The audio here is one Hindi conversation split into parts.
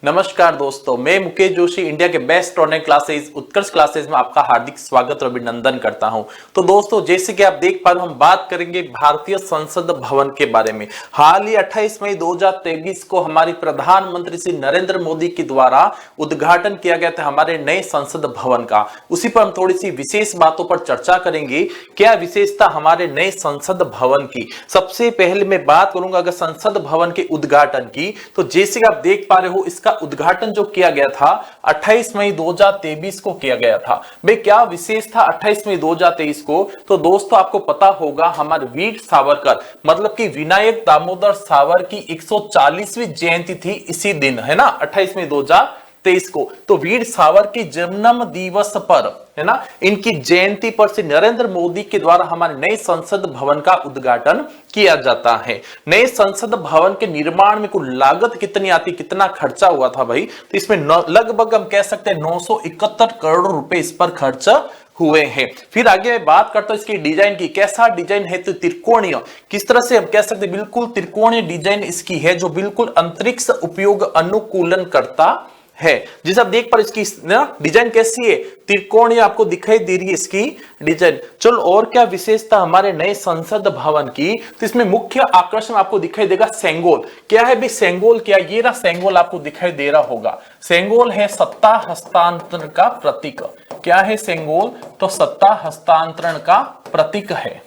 नमस्कार दोस्तों, मैं मुकेश जोशी इंडिया के बेस्ट ऑनलाइन क्लासेस उत्कर्ष क्लासेस में आपका हार्दिक स्वागत और अभिनंदन करता हूं। तो दोस्तों, जैसे कि आप देख पा रहे हो, हम बात करेंगे भारतीय संसद भवन के बारे में। हाल ही 28 मई 2023 को हमारे प्रधानमंत्री श्री नरेंद्र मोदी के द्वारा उद्घाटन किया गया था हमारे नए संसद भवन का। उसी पर हम थोड़ी सी विशेष बातों पर चर्चा करेंगे। क्या विशेषता हमारे नए संसद भवन की? सबसे पहले मैं बात करूंगा अगर संसद भवन के उद्घाटन की, तो जैसे कि आप देख पा रहे हो, इसका उद्घाटन जो किया गया था 28 मई 2023 को किया गया था। भाई क्या विशेष था 28 मई 2023 को? तो दोस्तों, आपको पता होगा हमारे वीर सावरकर मतलब कि विनायक दामोदर सावरकर की 140वीं जयंती थी इसी दिन, है ना, 28 मई 2023 को। तो वीर सावरकर के जन्म दिवस पर, है ना, इनकी जयंती पर से नरेंद्र मोदी के द्वारा हमारे नए संसद भवन का उद्घाटन किया जाता है। नए संसद भवन के निर्माण में कुल लागत कितनी आती, कितना खर्चा हुआ था भाई? तो इसमें लगभग हम कह सकते हैं 971 करोड़ रुपए इस पर खर्च हुए हैं। फिर आगे मैं बात करता हूं इसकी डिजाइन की। कैसा डिजाइन है? तो त्रिकोणीय। किस तरह से हम कह सकते हैं? बिल्कुल त्रिकोणीय डिजाइन इसकी है, जो बिल्कुल अंतरिक्ष उपयोग अनुकूलन करता है। जिसे आप देख पर इसकी डिजाइन कैसी है? त्रिकोणीय आपको दिखाई दे रही है इसकी डिजाइन। चलो, और क्या विशेषता हमारे नए संसद भवन की? तो इसमें मुख्य आकर्षण आपको दिखाई देगा सेंगोल। क्या है भाई सेंगोल? क्या ये रहा सेंगोल, आपको दिखाई दे रहा होगा। सेंगोल है सत्ता हस्तांतरण का प्रतीक। क्या है सेंगोल? तो सत्ता हस्तांतरण का प्रतीक है।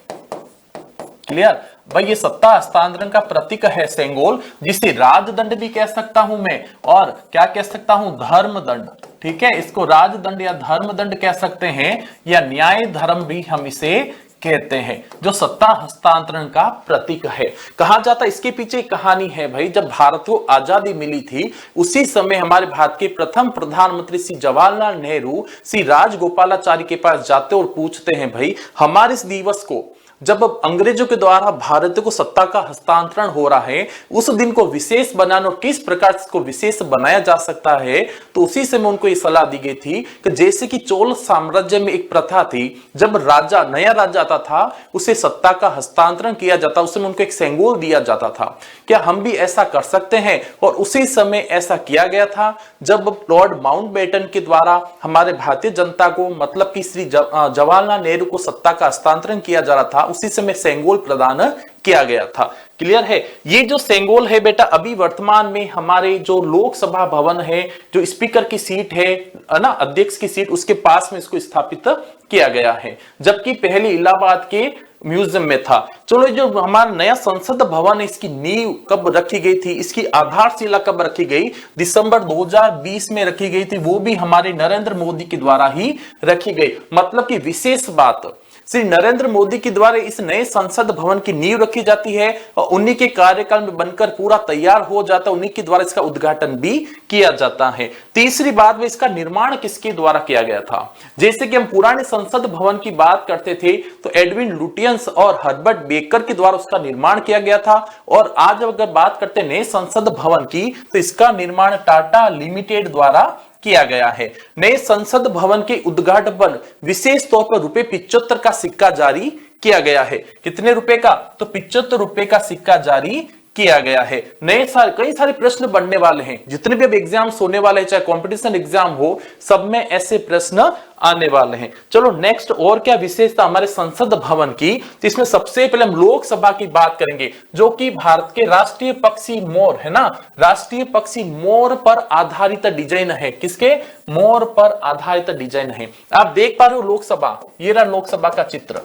क्लियर भाई, ये सत्ता हस्तांतरण का प्रतीक है सेंगोल, जिसे राजदंड भी कह सकता हूं मैं, और क्या कह सकता हूं? धर्मदंड। ठीक है, इसको राजदंड या धर्मदंड कह सकते हैं, या न्याय धर्म भी हम इसे कहते हैं, जो सत्ता हस्तांतरण का प्रतीक है। कहा जाता है इसके पीछे कहानी है भाई, जब भारत को आजादी मिली थी उसी समय हमारे भारत के प्रथम प्रधानमंत्री श्री जवाहरलाल नेहरू श्री राजगोपालाचारी के पास जाते और पूछते हैं, भाई हमारे इस दिवस को, जब अंग्रेजों के द्वारा भारत को सत्ता का हस्तांतरण हो रहा है, उस दिन को विशेष बनाना और किस प्रकार इसको विशेष बनाया जा सकता है। तो उसी समय उनको ये सलाह दी गई थी कि जैसे कि चोल साम्राज्य में एक प्रथा थी, जब राजा नया राजा आता था उसे सत्ता का हस्तांतरण किया जाता, उस समय उनको एक सेंगोल दिया जाता था। क्या हम भी ऐसा कर सकते हैं? और उसी समय ऐसा किया गया था जब लॉर्ड माउंटबेटन के द्वारा हमारे भारतीय जनता को मतलब कि श्री जवाहरलाल नेहरू को सत्ता का हस्तांतरण किया जा रहा था, उसी समय सेंगोल प्रदान किया गया था। क्लियर है? ये जो सेंगोल है बेटा, अभी वर्तमान में हमारे जो लोकसभा भवन है, जो स्पीकर की सीट है ना, अध्यक्ष की सीट, उसके पास में इसको स्थापित किया गया है, जबकि पहले इलाहाबाद के म्यूजियम में था। चलो, जो हमारा नया संसद भवन है, इसकी नींव कब रखी गई थी, इसकी आधारशिला कब रखी गई? दिसंबर 2020 में रखी गई थी, वो भी हमारे नरेंद्र मोदी के द्वारा ही रखी गई। मतलब कि विशेष बात, श्री नरेंद्र मोदी के द्वारा इस नए संसद भवन की नींव रखी जाती है और उन्हीं के कार्यकाल में बनकर पूरा तैयार हो जाता है, उन्हीं के द्वारा इसका उद्घाटन भी किया जाता है। तीसरी बात में, इसका निर्माण किसके द्वारा किया गया था? जैसे कि हम पुराने संसद भवन की बात करते थे तो एडविन लुटियंस और हर्बर्ट बेकर के द्वारा उसका निर्माण किया गया था। और आज अगर बात करते हैं नए संसद भवन की, तो इसका निर्माण टाटा लिमिटेड द्वारा किया गया है। नए संसद भवन के उद्घाटन पर विशेष तौर पर ₹75 का सिक्का जारी किया गया है। कितने रुपए का? तो ₹75 का सिक्का जारी किया गया है। नए साल कई सारे प्रश्न बनने वाले हैं, जितने भी अब एग्जाम्स होने वाले हैं, चाहे कंपटीशन एग्जाम हो, सब में ऐसे प्रश्न आने वाले हैं। चलो नेक्स्ट, और क्या विशेषता हमारे संसद भवन की? तो इसमें सबसे पहले हम लोकसभा की बात करेंगे, जो कि भारत के राष्ट्रीय पक्षी मोर, है ना, राष्ट्रीय पक्षी मोर पर आधारित डिजाइन है। किसके? मोर पर आधारित डिजाइन है। आप देख पा रहे हो लोकसभा, ये रहा लोकसभा का चित्र,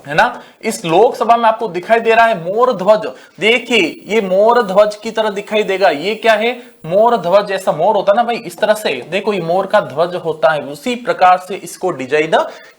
है ना। इस लोकसभा में आपको दिखाई दे रहा है मोर ध्वज। देखिए, ये मोर ध्वज की तरह दिखाई देगा। ये क्या है? मोर ध्वज। जैसा मोर होता है ना भाई, इस तरह से देखो, ये मोर का ध्वज होता है, उसी प्रकार से इसको डिजाइन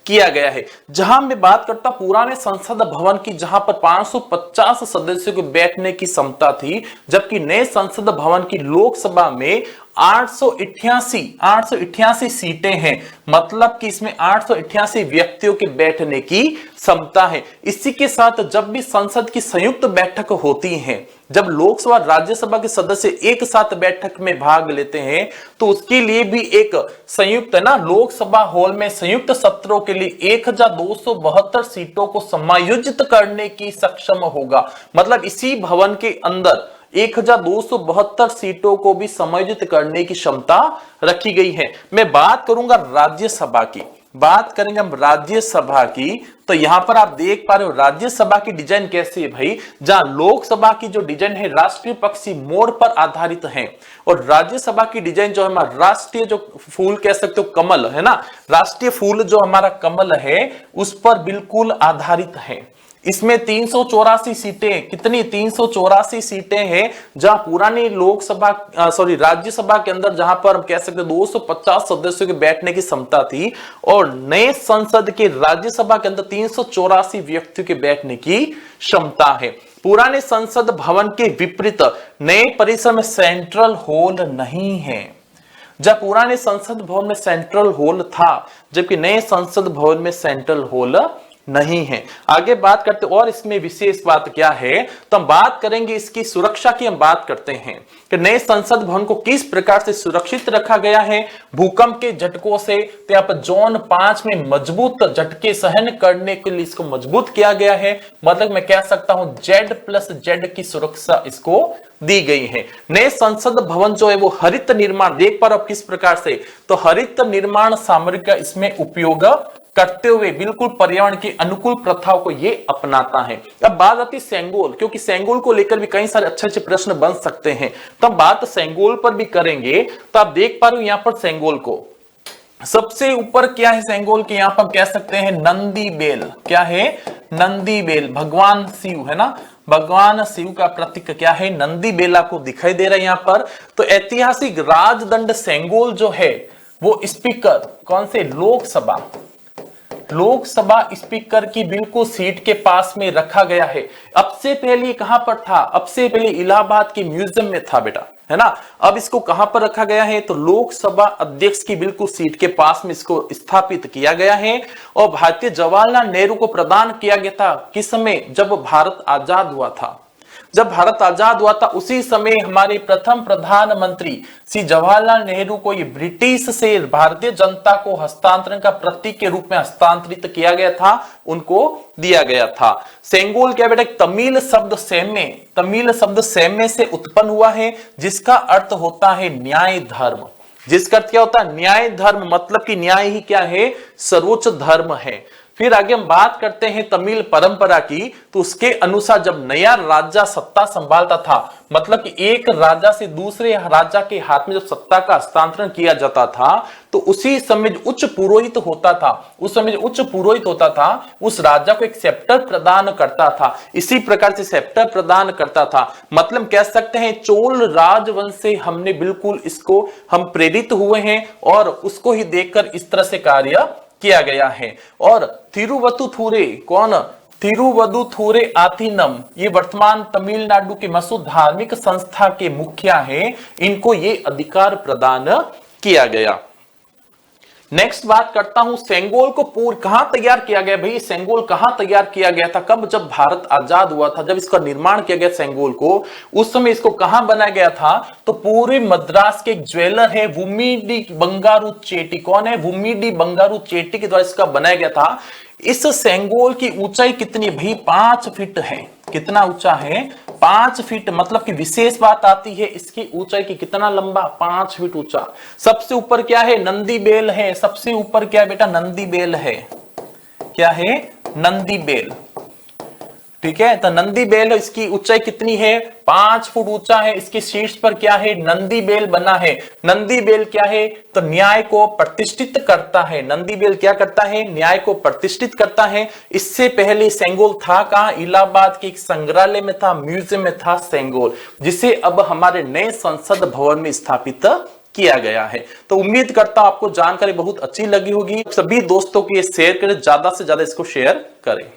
किया गया है। जहां मैं बात करता पुराने संसद भवन की, जहां पर 550 सदस्यों के बैठने की क्षमता थी, जबकि नए संसद भवन की लोकसभा में 888 सीटें हैं। मतलब कि इसमें 888 व्यक्तियों के बैठने की क्षमता है। इसी के साथ जब भी संसद की संयुक्त बैठक होती है, जब लोकसभा राज्यसभा के सदस्य एक साथ बैठक में भाग लेते हैं, तो उसके लिए भी एक संयुक्त ना लोकसभा हॉल में संयुक्त सत्रों के लिए 1272 सीटों को समायोजित करने की सक्षम होगा। मतलब इसी भवन के अंदर 1272 सीटों को भी समायोजित करने की क्षमता रखी गई है। मैं बात करूंगा राज्यसभा की, बात करेंगे हम राज्यसभा की, तो यहां पर आप देख पा रहे हो राज्यसभा की डिजाइन कैसी है भाई, जहां लोकसभा की जो डिजाइन है राष्ट्रीय पक्षी मोर पर आधारित है, और राज्यसभा की डिजाइन जो है राष्ट्रीय जो फूल कह सकते हो कमल है ना, राष्ट्रीय फूल जो हमारा कमल है उस पर बिल्कुल आधारित है। इसमें 384 सीटें, कितनी 384 सीटें हैं, जहां पुरानी लोकसभा राज्यसभा के अंदर जहां पर हम कह सकते हैं 250 सदस्यों के बैठने की क्षमता थी, और नए संसद के राज्यसभा के अंदर 384 व्यक्तियों के बैठने की क्षमता है। पुराने संसद भवन के विपरीत नए परिसर में सेंट्रल हॉल नहीं है। जब पुराने संसद भवन में सेंट्रल हॉल था, जबकि नए संसद भवन में सेंट्रल हॉल नहीं है। आगे बात करते और इसमें विशेष बात क्या है, तो हम बात करेंगे इसकी सुरक्षा की। हम बात करते हैं कि नए संसद भवन को किस प्रकार से सुरक्षित रखा गया है भूकंप के झटकों से। तो यहाँ पर जोन 5 में मजबूत झटके सहन करने के लिए इसको मजबूत किया गया है, मतलब मैं कह सकता हूं Z+Z की सुरक्षा इसको दी गई है। नए संसद भवन जो है वो हरित निर्माण, देख पा रहे हो किस प्रकार से, तो हरित निर्माण सामग्री का इसमें उपयोग करते हुए बिल्कुल पर्यावरण के अनुकूल प्रथाओं को ये अपनाता है। अब बात आती है सेंगोल, क्योंकि सेंगोल को लेकर भी कई सारे अच्छे अच्छे प्रश्न बन सकते हैं, तो हम बात सेंगोल पर भी करेंगे। तो आप देख पा रहे हो यहां पर सेंगोल को सबसे ऊपर क्या है, सेंगोल के यहां पर कह सकते हैं नंदी बेल। क्या है? नंदी बेल, भगवान शिव है ना, भगवान शिव का प्रतीक क्या है, नंदी बेल आपको दिखाई दे रहा है यहां पर। तो ऐतिहासिक राजदंड सेंगोल जो है वो स्पीकर कौन से, लोकसभा स्पीकर की बिल्कुल सीट के पास में रखा गया है। अब से पहले कहां पर था, अब से पहले इलाहाबाद के म्यूजियम में था बेटा, है ना। अब इसको कहां पर रखा गया है, तो लोकसभा अध्यक्ष की बिल्कुल सीट के पास में इसको स्थापित किया गया है। और भारतीय जवाहरलाल नेहरू को प्रदान किया गया था किस समय, जब भारत आजाद हुआ था। जब भारत आजाद हुआ था उसी समय हमारे प्रथम प्रधानमंत्री श्री जवाहरलाल नेहरू को ये ब्रिटिश से भारतीय जनता को हस्तांतरण का प्रतीक के रूप में हस्तांतरित किया गया था, उनको दिया गया था। सेंगोल क्या बेटा, तमिल शब्द सैम्य से उत्पन्न हुआ है, जिसका अर्थ होता है न्याय धर्म। जिसका अर्थ क्या होता है, न्याय धर्म, मतलब कि न्याय ही क्या है, सर्वोच्च धर्म है। फिर आगे हम बात करते हैं तमिल परंपरा की, तो उसके अनुसार जब नया राजा सत्ता संभालता था, मतलब कि एक राजा से दूसरे राजा के हाथ में जब सत्ता का हस्तांतरण किया जाता था, तो उसी समय जो उच्च पुरोहित होता था उस राजा को एक सेप्टर प्रदान करता था। इसी प्रकार से सेप्टर प्रदान करता था, मतलब कह सकते हैं चोल राजवंश से हमने बिल्कुल इसको हम प्रेरित हुए हैं, और उसको ही देखकर इस तरह से कार्य किया गया है। और थिरुवदुथुरै आथीनम, ये वर्तमान तमिलनाडु के मशहूर धार्मिक संस्था के मुखिया हैं, इनको ये अधिकार प्रदान किया गया। नेक्स्ट बात करता हूं, सेंगोल को कहां तैयार किया गया भाई, सेंगोल कहां तैयार किया गया था, कब, जब भारत आजाद हुआ था, जब इसका निर्माण किया गया सेंगोल को, उस समय इसको कहां बनाया गया था, तो पूरे मद्रास के एक ज्वेलर है वुम्मीडी बंगारू चेट्टी, कौन है, वुम्मीडी बंगारू चेट्टी के द्वारा इसका बनाया गया था। इस सेंगोल की ऊंचाई कितनी भाई, 5 फीट है। कितना ऊंचा है, 5 फीट, मतलब कि विशेष बात आती है इसकी ऊंचाई की, कितना लंबा, 5 फीट ऊंचा। सबसे ऊपर क्या है, नंदी बेल है, सबसे ऊपर क्या है बेटा, नंदी बेल है। क्या है, नंदी बेल, ठीक है। तो नंदी बेल, इसकी ऊंचाई कितनी है, 5 फुट ऊंचा है। इसके शीर्ष पर क्या है, नंदी बेल बना है। नंदी बेल क्या है, तो न्याय को प्रतिष्ठित करता है। नंदी बेल क्या करता है, न्याय को प्रतिष्ठित करता है। इससे पहले सेंगोल था कहां, इलाहाबाद के एक संग्रहालय में था, म्यूजियम में था सेंगोल, जिसे अब हमारे नए संसद भवन में स्थापित किया गया है। तो उम्मीद करता हूं आपको जानकारी बहुत अच्छी लगी होगी। सभी दोस्तों को ये शेयर करें, ज्यादा से ज्यादा इसको शेयर करें।